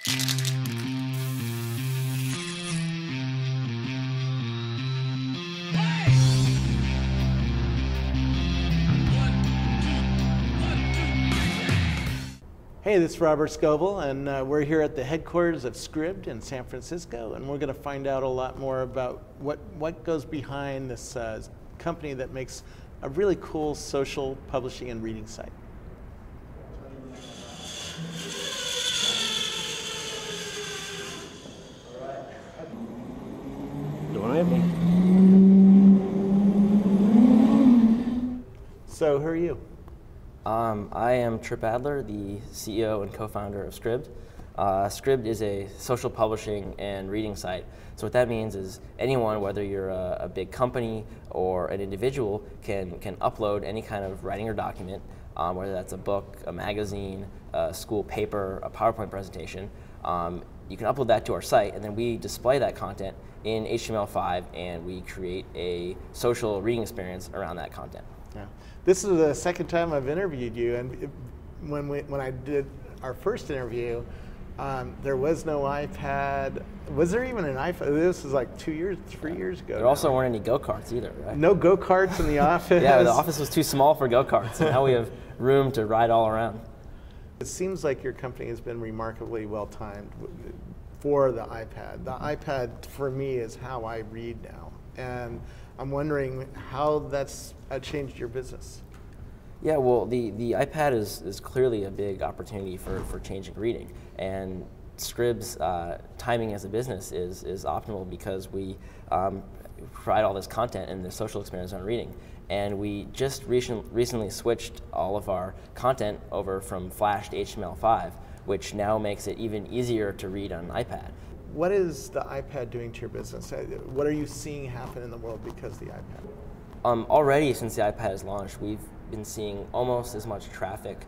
Hey, this is Robert Scoble, and we're here at the headquarters of Scribd in San Francisco, and we're going to find out a lot more about what goes behind this company that makes a really cool social publishing and reading site. Don't have me. So, who are you? I am Trip Adler, the CEO and co-founder of Scribd. Scribd is a social publishing and reading site. So what that means is anyone, whether you're a big company or an individual, can upload any kind of writing or document, whether that's a book, a magazine, a school paper, a PowerPoint presentation. You can upload that to our site, and then we display that content in HTML5, and we create a social reading experience around that content. Yeah. This is the second time I've interviewed you, and when I did our first interview, there was no iPad. Was there even an iPhone? This was like 3 years ago. There also weren't any go-karts either, right? No go-karts in the office? Yeah, the office was too small for go-karts, and now we have room to ride all around. It seems like your company has been remarkably well-timed for the iPad. The iPad, for me, is how I read now, and I'm wondering how that's changed your business. Yeah, well, the iPad is clearly a big opportunity for changing reading, and Scribd's timing as a business is optimal because we provide all this content and the social experience on reading. And we just recently switched all of our content over from Flash to HTML5, which now makes it even easier to read on an iPad. What is the iPad doing to your business? What are you seeing happen in the world because of the iPad? Already, since the iPad has launched, we've been seeing almost as much traffic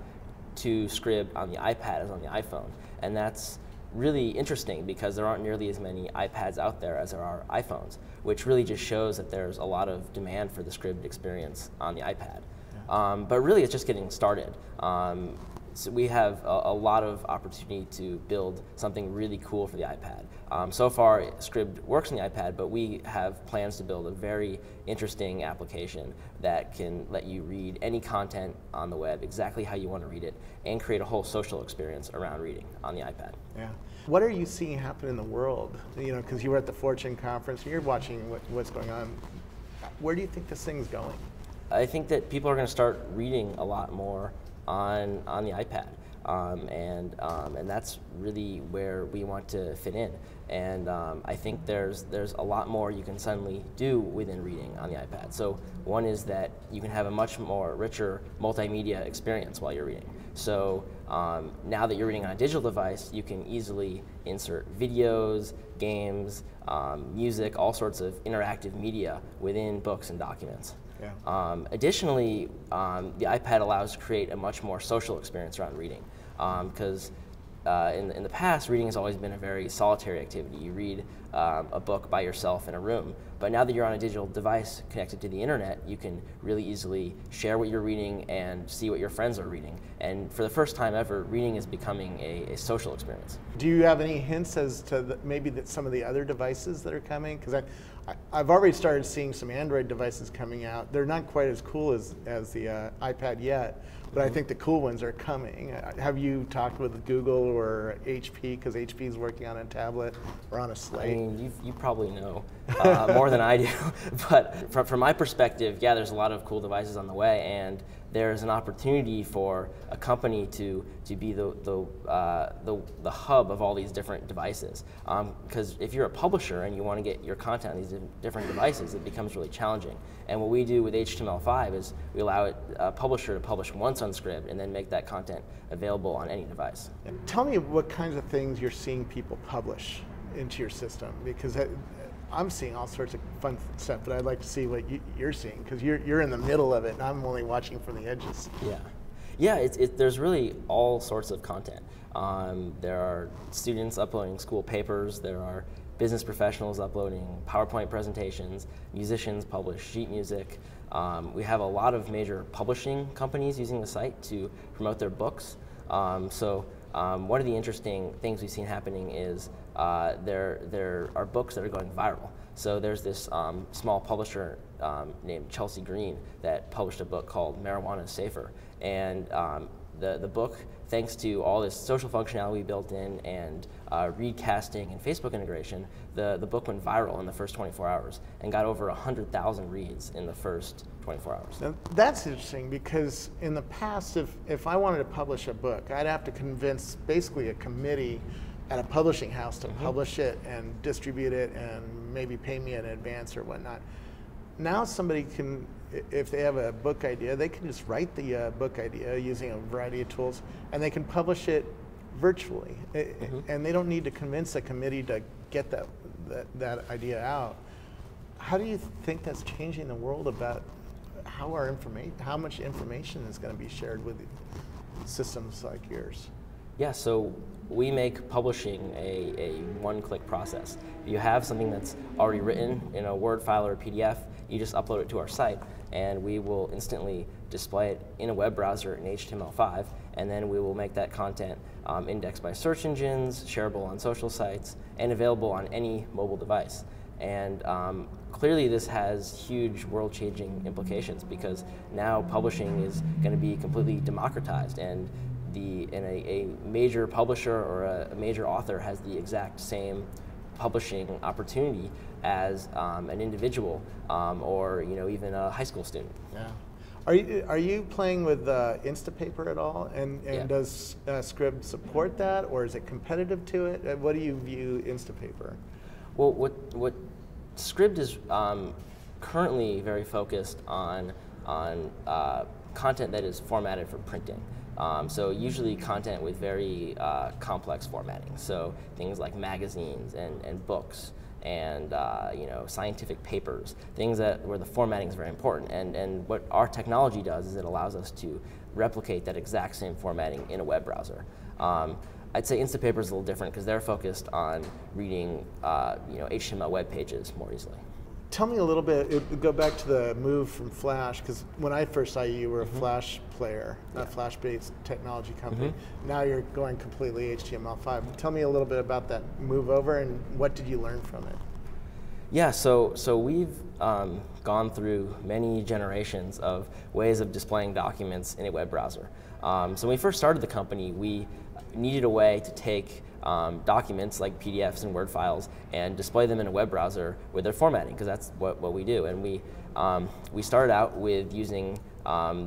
to Scribd on the iPad as on the iPhone. And that's really interesting because there aren't nearly as many iPads out there as there are iPhones, which really just shows that there's a lot of demand for the Scribd experience on the iPad. Yeah. But really, it's just getting started. So we have a lot of opportunity to build something really cool for the iPad. So far, Scribd works on the iPad, but we have plans to build a very interesting application that can let you read any content on the web exactly how you want to read it and create a whole social experience around reading on the iPad. Yeah. What are you seeing happen in the world? You know, because you were at the Fortune conference, and you're watching what's going on. Where do you think this thing's going? I think that people are going to start reading a lot more on the iPad, and that's really where we want to fit in. And I think there's a lot more you can suddenly do within reading on the iPad. So one is that you can have a much more richer multimedia experience while you're reading. So now that you're reading on a digital device, you can easily insert videos, games, music, all sorts of interactive media within books and documents. Yeah. Additionally, the iPad allows to create a much more social experience around reading, because in the past, reading has always been a very solitary activity. You read a book by yourself in a room, but now that you're on a digital device connected to the internet, you can really easily share what you're reading and see what your friends are reading. And for the first time ever, reading is becoming a social experience. Do you have any hints as to maybe some of the other devices that are coming? Because I've already started seeing some Android devices coming out. They're not quite as cool as the iPad yet, but I think the cool ones are coming. Have you talked with Google or HP, because HP is working on a tablet or on a slate? I mean, you probably know more than I do, but from my perspective, yeah, there's a lot of cool devices on the way, and there's an opportunity for a company to be the hub of all these different devices. Because if you're a publisher and you want to get your content on these different devices, it becomes really challenging. And what we do with HTML5 is we allow a publisher to publish once on Scribd and then make that content available on any device. Tell me what kinds of things you're seeing people publish into your system, because I'm seeing all sorts of fun stuff, but I'd like to see what you're seeing, because you're in the middle of it, and I'm only watching from the edges. Yeah, there's really all sorts of content. There are students uploading school papers, there are business professionals uploading PowerPoint presentations, musicians publish sheet music. We have a lot of major publishing companies using the site to promote their books. So one of the interesting things we've seen happening is there are books that are going viral. So there's this small publisher named Chelsea Green that published a book called Marijuana is Safer. And the book, thanks to all this social functionality built in and readcasting and Facebook integration, the book went viral in the first 24 hours and got over 100,000 reads in the first 24 hours. Now, that's interesting because in the past, if I wanted to publish a book, I'd have to convince basically a committee at a publishing house to publish it and distribute it and maybe pay me in advance or whatnot. Now somebody can, if they have a book idea, they can just write the book idea using a variety of tools, and they can publish it virtually. And they don't need to convince a committee to get that idea out. How do you think that's changing the world about how much information is going to be shared with systems like yours? Yeah, so we make publishing a one-click process. If you have something that's already written in a Word file or a PDF, you just upload it to our site, and we will instantly display it in a web browser in HTML5, and then we will make that content indexed by search engines, shareable on social sites, and available on any mobile device. And clearly this has huge world-changing implications because now publishing is going to be completely democratized, and a major publisher or a major author has the exact same publishing opportunity as an individual or even a high school student. Yeah. Are you playing with Instapaper at all? And Yeah. Does Scribd support that, or is it competitive to it? What do you view Instapaper? Well, what Scribd is currently very focused on content that is formatted for printing. So usually content with very complex formatting. So things like magazines and books and scientific papers, things where the formatting is very important. And what our technology does is it allows us to replicate that exact same formatting in a web browser. I'd say Instapaper is a little different because they're focused on reading HTML web pages more easily. Tell me a little bit, go back to the move from Flash, because when I first saw you, you were a Flash player, a Flash-based technology company. Now you're going completely HTML5. Tell me a little bit about that move over, and what did you learn from it? Yeah, so we've gone through many generations of ways of displaying documents in a web browser. So when we first started the company, we needed a way to take documents like PDFs and Word files and display them in a web browser with their formatting, because that's what we do. And we started out with using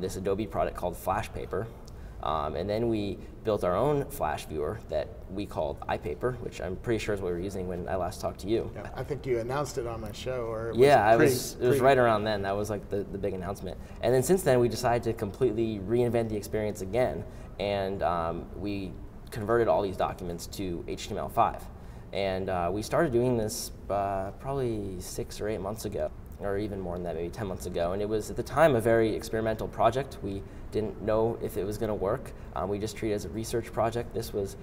this Adobe product called FlashPaper, and then we built our own Flash viewer that we called iPaper, which I'm pretty sure is what we were using when I last talked to you. Yeah, I think you announced it on my show, or it was it was right around then. That was like the big announcement. And then since then, we decided to completely reinvent the experience again, and we converted all these documents to HTML5. And we started doing this probably 6 or 8 months ago, or even more than that, maybe 10 months ago. And it was, at the time, a very experimental project. We didn't know if it was going to work. We just treated it as a research project. This was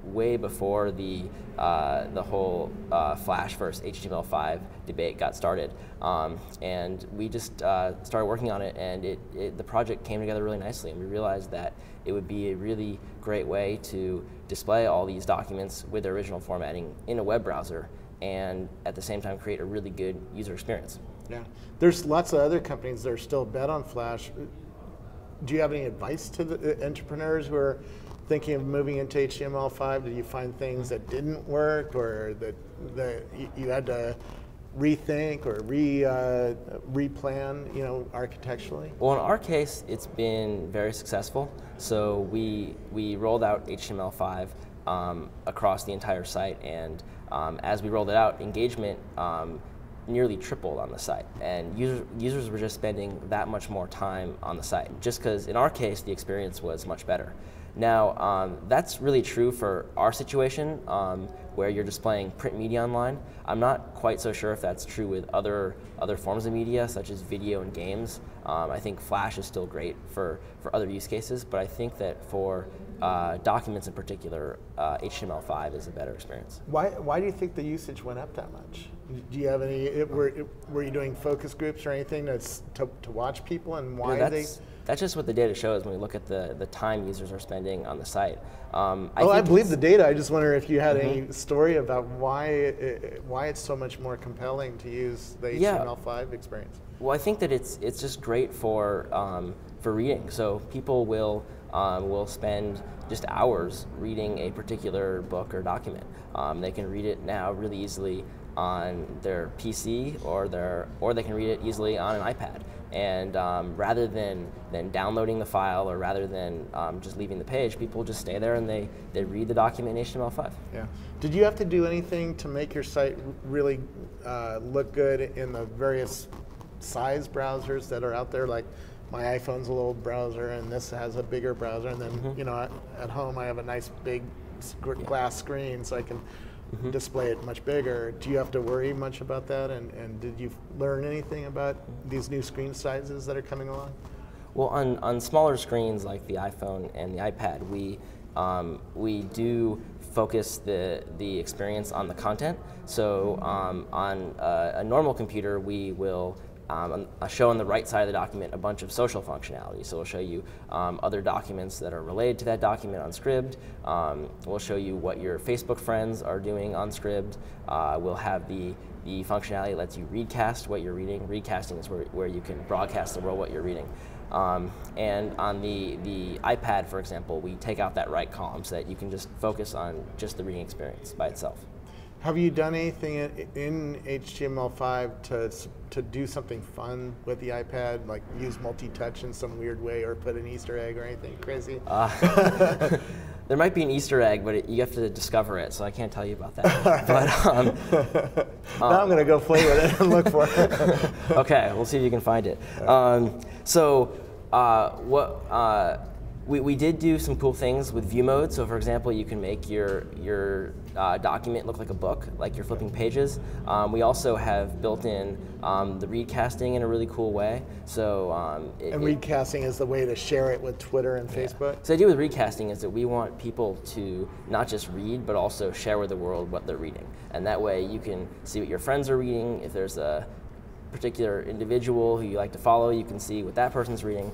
way before the whole Flash versus HTML5 debate got started. And we just started working on it, and the project came together really nicely, and we realized that it would be a really great way to display all these documents with their original formatting in a web browser, and at the same time create a really good user experience. Yeah, there's lots of other companies that are still bet on Flash. Do you have any advice to the entrepreneurs who are thinking of moving into HTML5? Did you find things that didn't work, or that you had to rethink or replan, architecturally? Well, in our case, it's been very successful. So we rolled out HTML5 across the entire site, and as we rolled it out, engagement nearly tripled on the site, and users were just spending that much more time on the site, just because in our case the experience was much better. Now, that's really true for our situation, where you're displaying print media online. I'm not quite so sure if that's true with other forms of media, such as video and games. I think Flash is still great for other use cases, but I think that for documents in particular, HTML5 is a better experience. Why do you think the usage went up that much? Do you have any? Were you doing focus groups or anything that's to watch people and why That's just what the data shows when we look at the time users are spending on the site. I believe the data. I just wonder if you had any story about why it's so much more compelling to use the HTML5 experience. Well, I think that it's just great for reading. So people will spend just hours reading a particular book or document. They can read it now really easily on their PC or they can read it easily on an iPad. And rather than downloading the file or rather than just leaving the page, people just stay there and they read the document in HTML5. Yeah. Did you have to do anything to make your site really look good in the various size browsers that are out there? Like my iPhone's a little browser and this has a bigger browser, and then you know, at home I have a nice big glass screen so I can display it much bigger. Do you have to worry much about that? And did you learn anything about these new screen sizes that are coming along? Well, on smaller screens like the iPhone and the iPad, we do focus the experience on the content. So on a normal computer, we will show on the right side of the document a bunch of social functionality. So we'll show you other documents that are related to that document on Scribd. We'll show you what your Facebook friends are doing on Scribd. We'll have the functionality that lets you readcast what you're reading. Readcasting is where you can broadcast the world what you're reading. And on the iPad, for example, we take out that right column so that you can just focus on just the reading experience by itself. Have you done anything in HTML5 to do something fun with the iPad, like use multi-touch in some weird way or put an Easter egg or anything crazy? There might be an Easter egg, but you have to discover it, so I can't tell you about that. But, now I'm going to go play with it and look for it. Okay, we'll see if you can find it. We did do some cool things with view mode. So for example, you can make your document look like a book, like you're flipping pages. We also have built in the readcasting in a really cool way. So readcasting is the way to share it with Twitter and Facebook? So the idea with readcasting is that we want people to not just read, but also share with the world what they're reading. And that way you can see what your friends are reading. If there's a particular individual who you like to follow, you can see what that person's reading.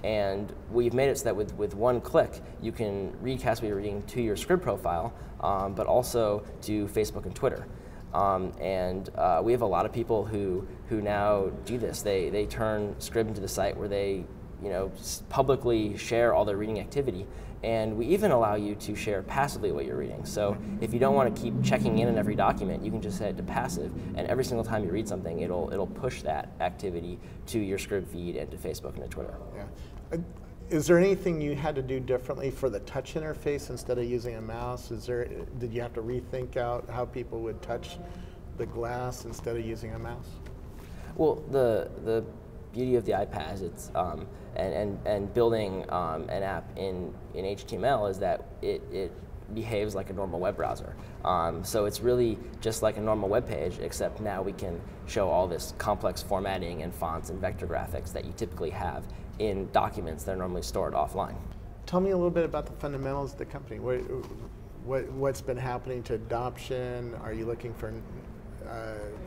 And we've made it so that with one click, you can readcast what you're reading to your Scribd profile, but also to Facebook and Twitter. We have a lot of people who now do this. They turn Scribd into the site where they publicly share all their reading activity. And we even allow you to share passively what you're reading. So if you don't want to keep checking in every document, you can just set it to passive, and every single time you read something, it'll push that activity to your Scribd feed and to Facebook and to Twitter. Yeah. Is there anything you had to do differently for the touch interface instead of using a mouse? Did you have to rethink out how people would touch the glass instead of using a mouse? Well, the beauty of the iPad is it's and building an app in HTML is that it behaves like a normal web browser. So it's really just like a normal web page, except now we can show all this complex formatting and fonts and vector graphics that you typically have in documents that are normally stored offline. Tell me a little bit about the fundamentals of the company. What's been happening to adoption? Are you looking for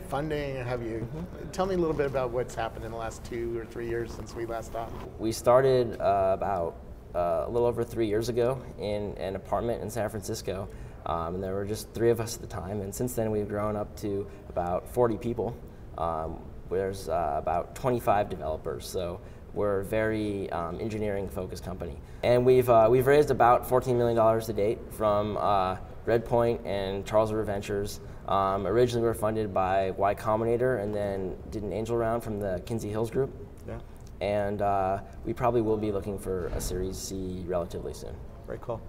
funding? Tell me a little bit about what's happened in the last 2 or 3 years since we last talked. We started about a little over 3 years ago in an apartment in San Francisco. And there were just 3 of us at the time, and since then we've grown up to about 40 people. There's about 25 developers, so we're a very engineering-focused company. And we've raised about $14 million to date from Redpoint and Charles River Ventures. Originally we were funded by Y Combinator, and then did an angel round from the Kinsey Hills Group. Yeah. And we probably will be looking for a Series C relatively soon. Very cool.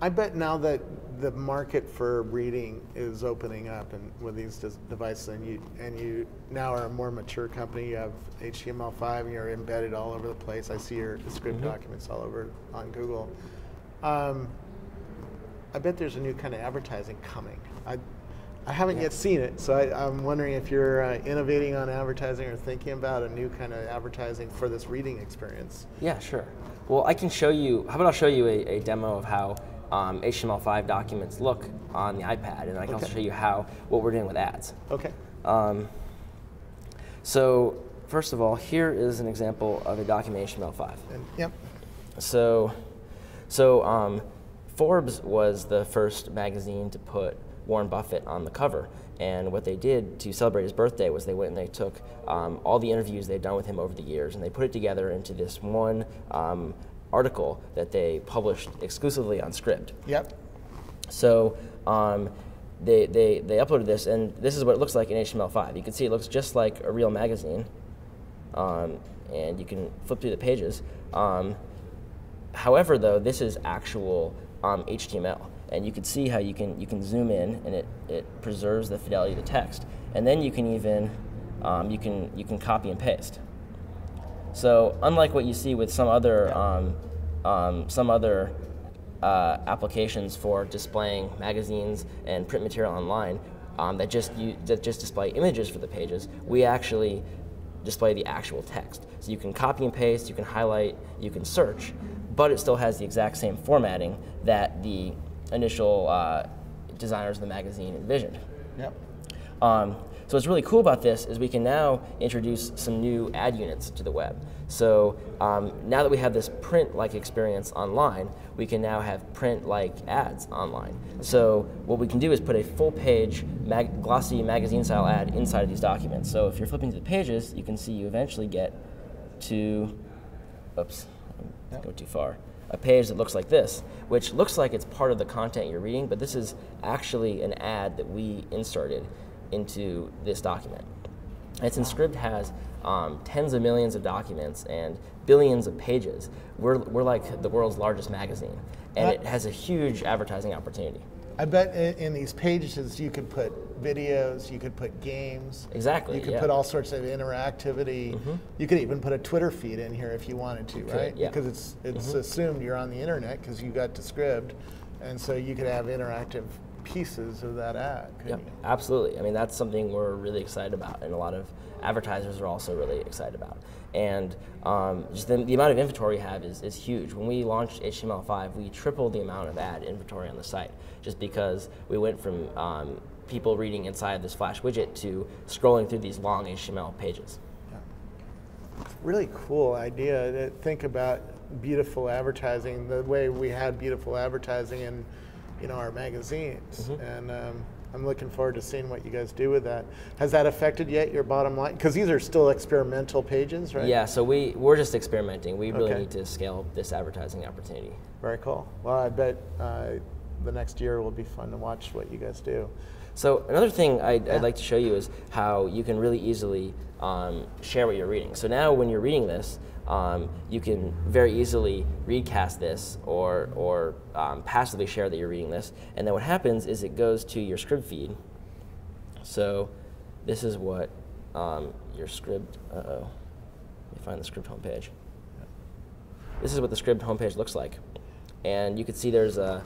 I bet now that the market for reading is opening up, and with these devices, and you now are a more mature company. You have HTML5, and you're embedded all over the place. I see your Scribd documents all over on Google. I bet there's a new kind of advertising coming. I haven't yet seen it, so I'm wondering if you're innovating on advertising or thinking about a new kind of advertising for this reading experience. Yeah, sure. Well, I can show you. How about I'll show you a demo of how HTML5 documents look on the iPad, and I can also show you what we're doing with ads. Okay. So first of all, here is an example of a document HTML5. Yep. So Forbes was the first magazine to put Warren Buffett on the cover. And what they did to celebrate his birthday was they went and they took all the interviews they'd done with him over the years, and they put it together into this one article that they published exclusively on Scribd. Yep. So they uploaded this, and this is what it looks like in HTML5. You can see it looks just like a real magazine, and you can flip through the pages. However, though, this is actual HTML. And you can see how you can zoom in, and it preserves the fidelity of the text. And then you can even you can copy and paste. So unlike what you see with some other applications for displaying magazines and print material online that just display images for the pages, we actually display the actual text. So you can copy and paste, you can highlight, you can search, but it still has the exact same formatting that the initial designers of the magazine envisioned. Yep. So what's really cool about this is we can now introduce some new ad units to the web. So now that we have this print-like experience online, we can now have print-like ads online. So what we can do is put a full-page glossy magazine-style ad inside of these documents. So if you're flipping through the pages, you can see you eventually get to, oops, I'm going too far, a page that looks like this, which looks like it's part of the content you're reading, but this is actually an ad that we inserted into this document. And since Scribd has tens of millions of documents and billions of pages, we're like the world's largest magazine, and it has a huge advertising opportunity. I bet in these pages you could put videos, you could put games. Exactly. You could put all sorts of interactivity. Mm-hmm. You could even put a Twitter feed in here if you wanted to, right? Yeah. Because it's assumed you're on the internet because you got to Scribd, and so you could have interactive pieces of that ad. Yeah, absolutely. I mean, that's something we're really excited about, and a lot of advertisers are also really excited about. And just the amount of inventory we have is huge. When we launched HTML5, we tripled the amount of ad inventory on the site, just because we went from people reading inside this Flash widget to scrolling through these long HTML pages. Yeah. It's a really cool idea to think about beautiful advertising the way we had beautiful advertising in our magazines. Mm-hmm. And I'm looking forward to seeing what you guys do with that. Has that affected yet your bottom line? Because these are still experimental pages, right? Yeah, so we're just experimenting. We really need to scale this advertising opportunity. Very cool. Well, I bet the next year will be fun to watch what you guys do. So another thing I'd like to show you is how you can really easily share what you're reading. So now when you're reading this, you can very easily recast this or passively share that you're reading this. And then what happens is it goes to your Scribd feed. So this is what your Scribd, let me find the Scribd homepage. This is what the Scribd homepage looks like. And you can see there's a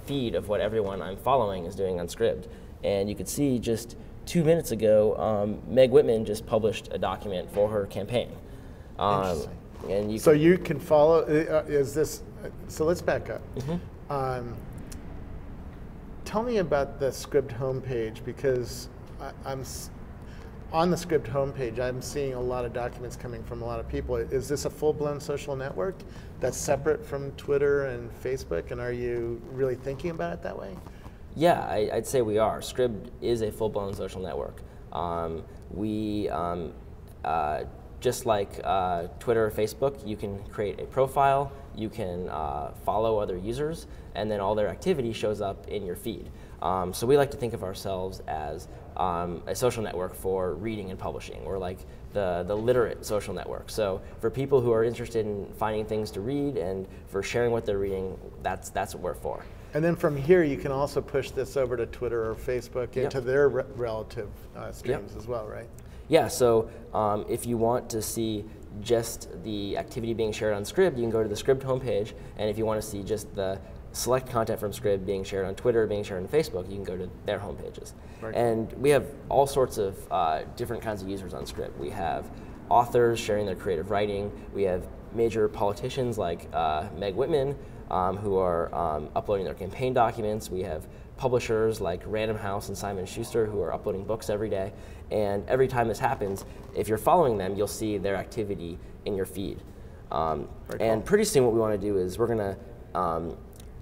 feed of what everyone I'm following is doing on Scribd. And you can see just 2 minutes ago, Meg Whitman just published a document for her campaign. And you can follow, so let's back up. Mm-hmm. Tell me about the Scribd homepage, because I'm on the Scribd homepage, I'm seeing a lot of documents coming from a lot of people. Is this a full-blown social network that's separate from Twitter and Facebook, and are you really thinking about it that way? Yeah, I'd say we are. Scribd is a full-blown social network. Just like Twitter or Facebook, you can create a profile, you can follow other users, and then all their activity shows up in your feed. So we like to think of ourselves as a social network for reading and publishing. We're like the literate social network. So for people who are interested in finding things to read and for sharing what they're reading, that's what we're for. And then from here, you can also push this over to Twitter or Facebook into their relative streams as well, right? Yeah, so if you want to see just the activity being shared on Scribd, you can go to the Scribd homepage, and if you want to see just the select content from Scribd being shared on Twitter, being shared on Facebook, you can go to their homepages. Right. And we have all sorts of different kinds of users on Scribd. We have authors sharing their creative writing. We have major politicians like Meg Whitman. who are uploading their campaign documents. We have publishers like Random House and Simon & Schuster who are uploading books every day. And every time this happens, if you're following them, you'll see their activity in your feed. And pretty soon what we want to do is we're going to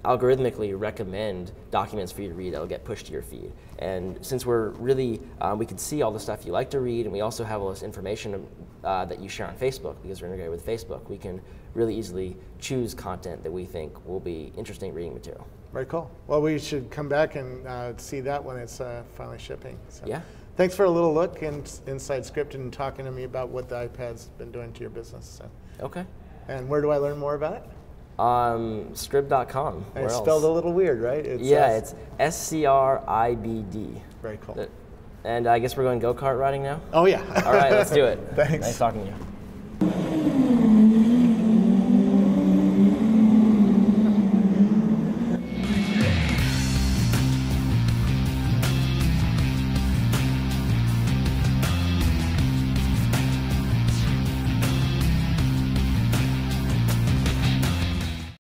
algorithmically recommend documents for you to read that will get pushed to your feed. And since we're really, we can see all the stuff you like to read, and we also have all this information that you share on Facebook, because we're integrated with Facebook, we can really easily choose content that we think will be interesting reading material. Very cool. Well, we should come back and see that when it's finally shipping. So. Yeah. Thanks for a little look inside Scribd and talking to me about what the iPad's been doing to your business. So. Okay. And where do I learn more about it? Scribd.com. And it's spelled a little weird, right? It's SCRIBD. Very cool. And I guess we're going go-kart riding now? Oh, yeah. All right, let's do it. Thanks. Nice talking to you.